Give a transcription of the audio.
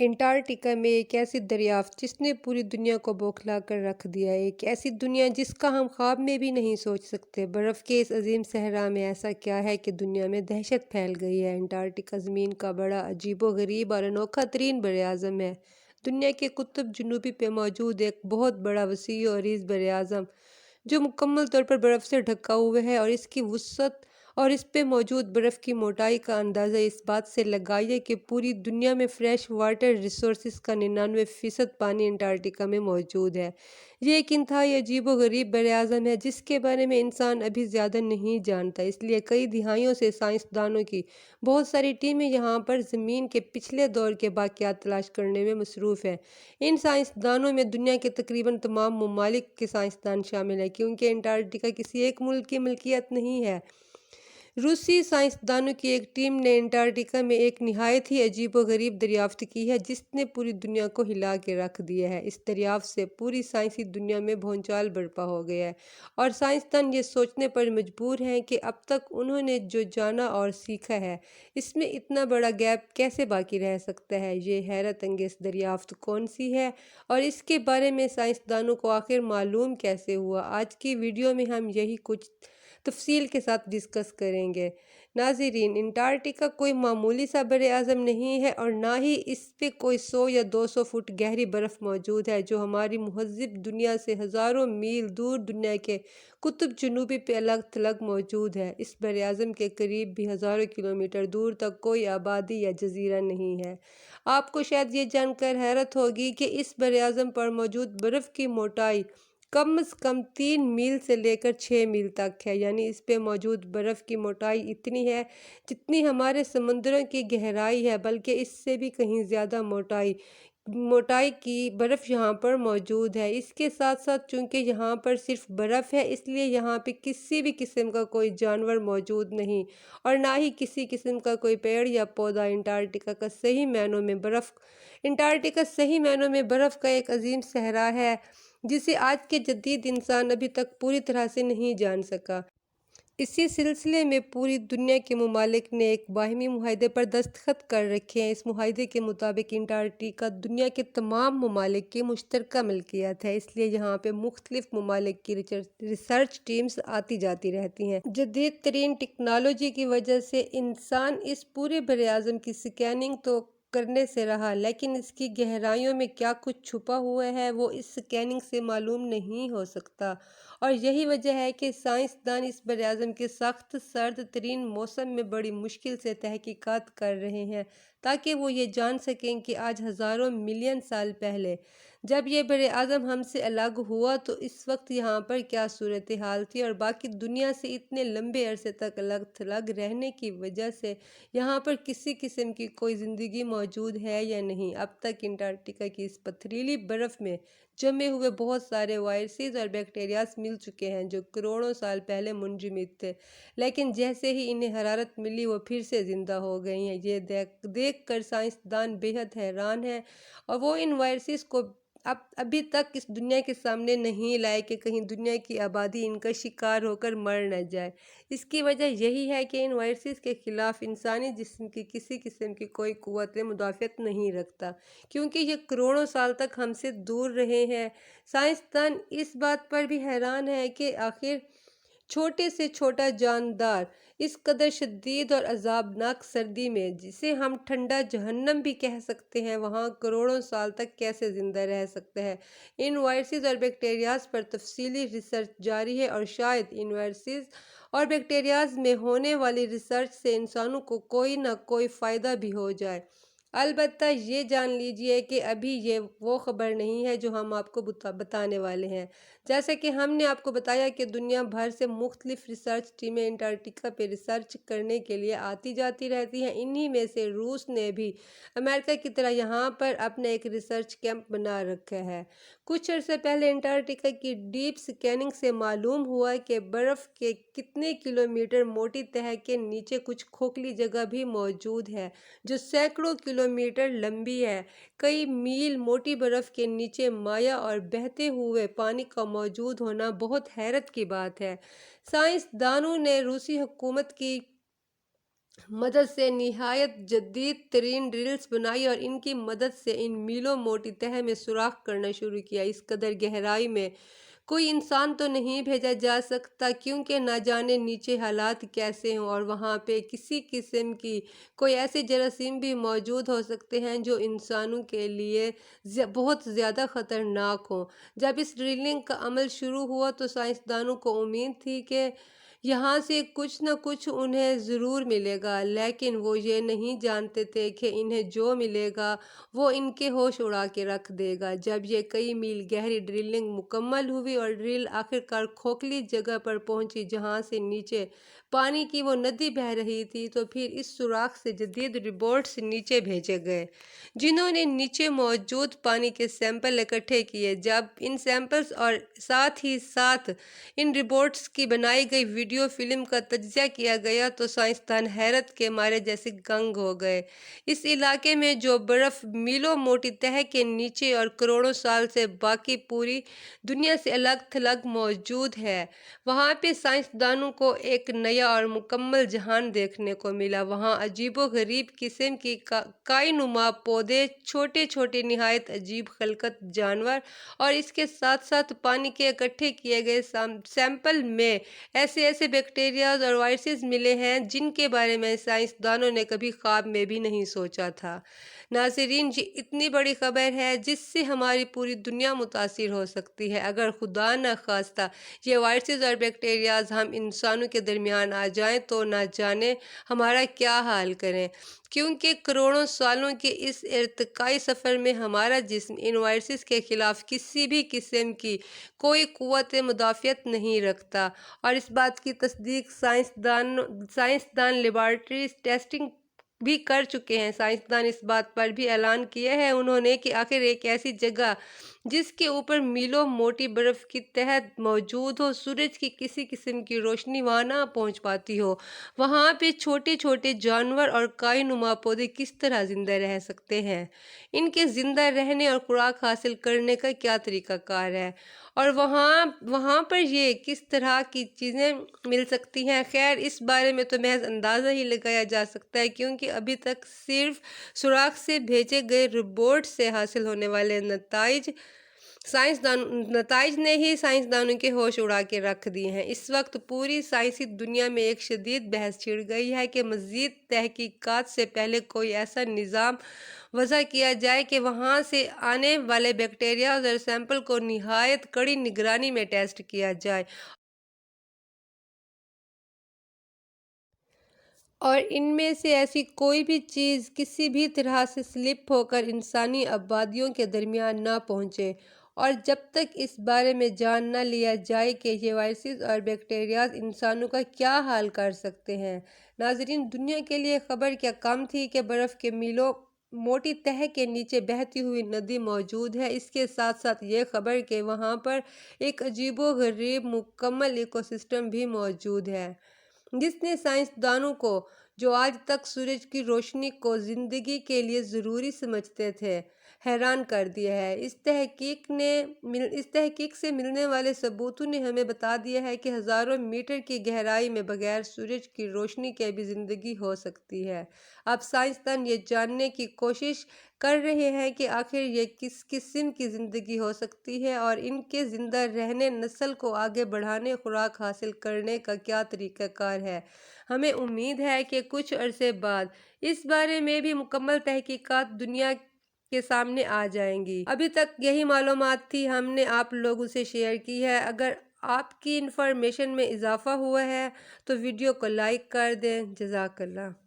Antarctica میں ایک ایسی دریافت جس نے پوری دنیا کو بوکھلا کر رکھ دیا ہے۔ ایک ایسی دنیا جس کا ہم خواب میں بھی نہیں سوچ سکتے۔ برف کے اس عظیم صحرا میں ایسا کیا ہے کہ دنیا میں دہشت پھیل گئی ہے؟ انٹارکٹیکا زمین کا بڑا عجیب و غریب اور انوکھا ترین براعظم ہے۔ دنیا کے قطب جنوبی پہ موجود ایک بہت بڑا وسیع و عریض براعظم جو مکمل طور پر برف سے ڈھکا ہوا ہے، اور اس کی وسعت اور اس پہ موجود برف کی موٹائی کا اندازہ اس بات سے لگائیے کہ پوری دنیا میں فریش واٹر ریسورسز کا 99% پانی انٹارکٹیکا میں موجود ہے۔ یہ ایک انتہائی عجیب و غریب براعظم ہے جس کے بارے میں انسان ابھی زیادہ نہیں جانتا، اس لیے کئی دہائیوں سے سائنسدانوں کی بہت ساری ٹیمیں یہاں پر زمین کے پچھلے دور کے باقیات تلاش کرنے میں مصروف ہیں۔ ان سائنسدانوں میں دنیا کے تقریباً تمام ممالک کے سائنسدان شامل ہیں، کیونکہ انٹارکٹیکا کسی ایک ملک کی ملکیت نہیں ہے۔ روسی سائنسدانوں کی ایک ٹیم نے انٹارکٹیکا میں ایک نہایت ہی عجیب و غریب دریافت کی ہے جس نے پوری دنیا کو ہلا کے رکھ دیا ہے۔ اس دریافت سے پوری سائنسی دنیا میں بھونچال برپا ہو گیا ہے، اور سائنسدان یہ سوچنے پر مجبور ہیں کہ اب تک انہوں نے جو جانا اور سیکھا ہے، اس میں اتنا بڑا گیپ کیسے باقی رہ سکتا ہے۔ یہ حیرت انگیز دریافت کون سی ہے، اور اس کے بارے میں سائنسدانوں کو آخر معلوم کیسے ہوا؟ آج کی ویڈیو میں ہم یہی کچھ تفصیل کے ساتھ ڈسکس کریں گے۔ ناظرین، انٹارکٹیکا کوئی معمولی سا براعظم نہیں ہے، اور نہ ہی اس پہ کوئی 100 یا 200 فٹ گہری برف موجود ہے جو ہماری مہذب دنیا سے ہزاروں میل دور دنیا کے قطب جنوبی پہ الگ تھلگ موجود ہے۔ اس براعظم کے قریب بھی ہزاروں کلومیٹر دور تک کوئی آبادی یا جزیرہ نہیں ہے۔ آپ کو شاید یہ جان کر حیرت ہوگی کہ اس براعظم پر موجود برف کی موٹائی کم از کم 3 میل سے لے کر 6 میل تک ہے، یعنی اس پہ موجود برف کی موٹائی اتنی ہے جتنی ہمارے سمندروں کی گہرائی ہے، بلکہ اس سے بھی کہیں زیادہ موٹائی کی برف یہاں پر موجود ہے۔ اس کے ساتھ ساتھ چونکہ یہاں پر صرف برف ہے، اس لیے یہاں پہ کسی بھی قسم کا کوئی جانور موجود نہیں، اور نہ ہی کسی قسم کا کوئی پیڑ یا پودا۔ انٹارکٹیکا صحیح معنوں میں برف کا ایک عظیم صحرا ہے جسے آج کے جدید انسان ابھی تک پوری طرح سے نہیں جان سکا۔ اسی سلسلے میں پوری دنیا کے ممالک نے ایک باہمی معاہدے پر دستخط کر رکھے ہیں۔ اس معاہدے کے مطابق انٹارکٹیکا دنیا کے تمام ممالک کی مشترکہ ملکیت ہے، اس لیے یہاں پہ مختلف ممالک کی ریسرچ ٹیمز آتی جاتی رہتی ہیں۔ جدید ترین ٹیکنالوجی کی وجہ سے انسان اس پورے براعظم کی سکیننگ تو کرنے سے رہا، لیکن اس کی گہرائیوں میں کیا کچھ چھپا ہوا ہے وہ اس سکیننگ سے معلوم نہیں ہو سکتا، اور یہی وجہ ہے کہ سائنسدان اس براعظم کے سخت سرد ترین موسم میں بڑی مشکل سے تحقیقات کر رہے ہیں تاکہ وہ یہ جان سکیں کہ آج ہزاروں ملین سال پہلے جب یہ براعظم ہم سے الگ ہوا تو اس وقت یہاں پر کیا صورتحال تھی، اور باقی دنیا سے اتنے لمبے عرصے تک الگ تھلگ رہنے کی وجہ سے یہاں پر کسی قسم کی کوئی زندگی موجود ہے یا نہیں۔ اب تک انٹارکٹیکا کی اس پتھریلی برف میں جمے ہوئے بہت سارے وائرسز اور بیکٹیریاز مل چکے ہیں جو کروڑوں سال پہلے منجمد تھے، لیکن جیسے ہی انہیں حرارت ملی وہ پھر سے زندہ ہو گئی ہیں۔ یہ دیکھ کر سائنسدان بے حد حیران ہیں، اور وہ ان وائرسز کو ابھی تک اس دنیا کے سامنے نہیں لائے کہ کہیں دنیا کی آبادی ان کا شکار ہو کر مر نہ جائے۔ اس کی وجہ یہی ہے کہ ان وائرسز کے خلاف انسانی جسم کی کسی قسم کی کوئی قوت مدافعت نہیں رکھتا، کیونکہ یہ کروڑوں سال تک ہم سے دور رہے ہیں۔ سائنسدان اس بات پر بھی حیران ہیں کہ آخر چھوٹے سے چھوٹا جاندار اس قدر شدید اور عذابناک سردی میں، جسے ہم ٹھنڈا جہنم بھی کہہ سکتے ہیں، وہاں کروڑوں سال تک کیسے زندہ رہ سکتا ہے۔ ان وائرسز اور بیکٹیریاز پر تفصیلی ریسرچ جاری ہے، اور شاید ان وائرسز اور بیکٹیریاز میں ہونے والی ریسرچ سے انسانوں کو کوئی نہ کوئی فائدہ بھی ہو جائے۔ البتہ یہ جان لیجئے کہ ابھی یہ وہ خبر نہیں ہے جو ہم آپ کو بتانے والے ہیں۔ جیسا کہ ہم نے آپ کو بتایا کہ دنیا بھر سے مختلف ریسرچ ٹیمیں انٹارکٹیکا پہ ریسرچ کرنے کے لیے آتی جاتی رہتی ہیں۔ انہی میں سے روس نے بھی امریکہ کی طرح یہاں پر اپنا ایک ریسرچ کیمپ بنا رکھا ہے۔ کچھ عرصے پہلے انٹارکٹیکا کی ڈیپ سکیننگ سے معلوم ہوا کہ برف کے کتنے کلومیٹر موٹی تہہ کے نیچے کچھ کھوکھلی جگہ بھی موجود ہے جو سینکڑوں کلومیٹر لمبی ہے۔ کئی میل موٹی برف کے نیچے مائع اور بہتے ہوئے پانی کا موجود ہونا بہت حیرت کی بات ہے۔ سائنسدانوں نے روسی حکومت کی مدد سے نہایت جدید ترین ڈرلز بنائی اور ان کی مدد سے ان میلوں موٹی تہہ میں سوراخ کرنا شروع کیا۔ اس قدر گہرائی میں کوئی انسان تو نہیں بھیجا جا سکتا، کیونکہ نہ جانے نیچے حالات کیسے ہوں، اور وہاں پہ کسی قسم کی کوئی ایسے جراثیم بھی موجود ہو سکتے ہیں جو انسانوں کے لیے بہت زیادہ خطرناک ہوں۔ جب اس ڈرلنگ کا عمل شروع ہوا تو سائنسدانوں کو امید تھی کہ یہاں سے کچھ نہ کچھ انہیں ضرور ملے گا، لیکن وہ یہ نہیں جانتے تھے کہ انہیں جو ملے گا وہ ان کے ہوش اڑا کے رکھ دے گا۔ جب یہ کئی میل گہری ڈرلنگ مکمل ہوئی اور ڈرل آخرکار کھوکھلی جگہ پر پہنچی جہاں سے نیچے پانی کی وہ ندی بہہ رہی تھی، تو پھر اس سوراخ سے جدید روبوٹس نیچے بھیجے گئے جنہوں نے نیچے موجود پانی کے سیمپل اکٹھے کیے۔ جب ان سیمپلز اور ساتھ ہی ساتھ ان روبوٹس کی بنائی گئی ویڈیو فلم کا تجزیہ کیا گیا تو سائنسدان حیرت کے مارے جیسے دنگ ہو گئے۔ اس علاقے میں جو برف میلوں موٹی تہہ کے نیچے اور کروڑوں سال سے باقی پوری دنیا سے الگ تھلگ موجود ہے، وہاں پہ سائنسدانوں کو ایک نیا اور مکمل جہان دیکھنے کو ملا۔ وہاں عجیب و غریب قسم کی کائنما پودے، چھوٹے چھوٹے نہایت عجیب خلقت جانور، اور اس کے ساتھ ساتھ پانی کے اکٹھے کیے گئے سیمپل میں ایسے بیکٹیریاز اور وائرسز ملے ہیں جن کے بارے میں سائنسدانوں نے کبھی خواب میں بھی نہیں سوچا تھا۔ ناظرین، یہ اتنی بڑی خبر ہے جس سے ہماری پوری دنیا متاثر ہو سکتی ہے۔ اگر خدا نہ خواستہ یہ وائرسز اور بیکٹیریاز ہم انسانوں کے درمیان آ جائیں تو نہ جانے ہمارا کیا حال کریں، کیونکہ کروڑوں سالوں کے اس ارتقائی سفر میں ہمارا جسم ان وائرسز کے خلاف کسی بھی قسم کی کوئی قوت مدافعت نہیں رکھتا، اور اس بات کی تصدیق سائنسدان لیبارٹری ٹیسٹنگ بھی کر چکے ہیں۔ سائنسدان اس بات پر بھی اعلان کیا ہے انہوں نے کہ آخر ایک ایسی جگہ جس کے اوپر میلوں موٹی برف کی تہہ موجود ہو، سورج کی کسی قسم کی روشنی وہاں نہ پہنچ پاتی ہو، وہاں پہ چھوٹے چھوٹے جانور اور کائنما پودے کس طرح زندہ رہ سکتے ہیں، ان کے زندہ رہنے اور خوراک حاصل کرنے کا کیا طریقہ کار ہے، اور وہاں پر یہ کس طرح کی چیزیں مل سکتی ہیں۔ خیر، اس بارے میں تو محض اندازہ ہی لگایا جا سکتا ہے، کیونکہ ابھی تک صرف سوراخ سے بھیجے گئے روبوٹ سے حاصل ہونے والے نتائج نے ہی سائنسدانوں کے ہوش اڑا کے رکھ دیے ہیں۔ اس وقت پوری سائنسی دنیا میں ایک شدید بحث چھڑ گئی ہے کہ مزید تحقیقات سے پہلے کوئی ایسا نظام وضع کیا جائے کہ وہاں سے آنے والے بیکٹیریاز اور سیمپل کو نہایت کڑی نگرانی میں ٹیسٹ کیا جائے اور ان میں سے ایسی کوئی بھی چیز کسی بھی طرح سے سلپ ہو کر انسانی آبادیوں کے درمیان نہ پہنچے، اور جب تک اس بارے میں جان نہ لیا جائے کہ یہ وائرسز اور بیکٹیریاز انسانوں کا کیا حال کر سکتے ہیں۔ ناظرین، دنیا کے لیے خبر کیا کم تھی کہ برف کے میلوں موٹی تہہ کے نیچے بہتی ہوئی ندی موجود ہے، اس کے ساتھ ساتھ یہ خبر کہ وہاں پر ایک عجیب و غریب مکمل ایکو سسٹم بھی موجود ہے جس نے سائنسدانوں کو، جو آج تک سورج کی روشنی کو زندگی کے لیے ضروری سمجھتے تھے، حیران کر دیا ہے۔ اس تحقیق سے ملنے والے ثبوتوں نے ہمیں بتا دیا ہے کہ ہزاروں میٹر کی گہرائی میں بغیر سورج کی روشنی کے بھی زندگی ہو سکتی ہے۔ اب سائنسدان یہ جاننے کی کوشش کر رہے ہیں کہ آخر یہ کس قسم کی زندگی ہو سکتی ہے اور ان کے زندہ رہنے، نسل کو آگے بڑھانے، خوراک حاصل کرنے کا کیا طریقہ کار ہے۔ ہمیں امید ہے کہ کچھ عرصے بعد اس بارے میں بھی مکمل تحقیقات دنیا کے سامنے آ جائیں گی۔ ابھی تک یہی معلومات تھی، ہم نے آپ لوگوں سے شیئر کی ہے۔ اگر آپ کی انفارمیشن میں اضافہ ہوا ہے تو ویڈیو کو لائک کر دیں۔ جزاک اللہ۔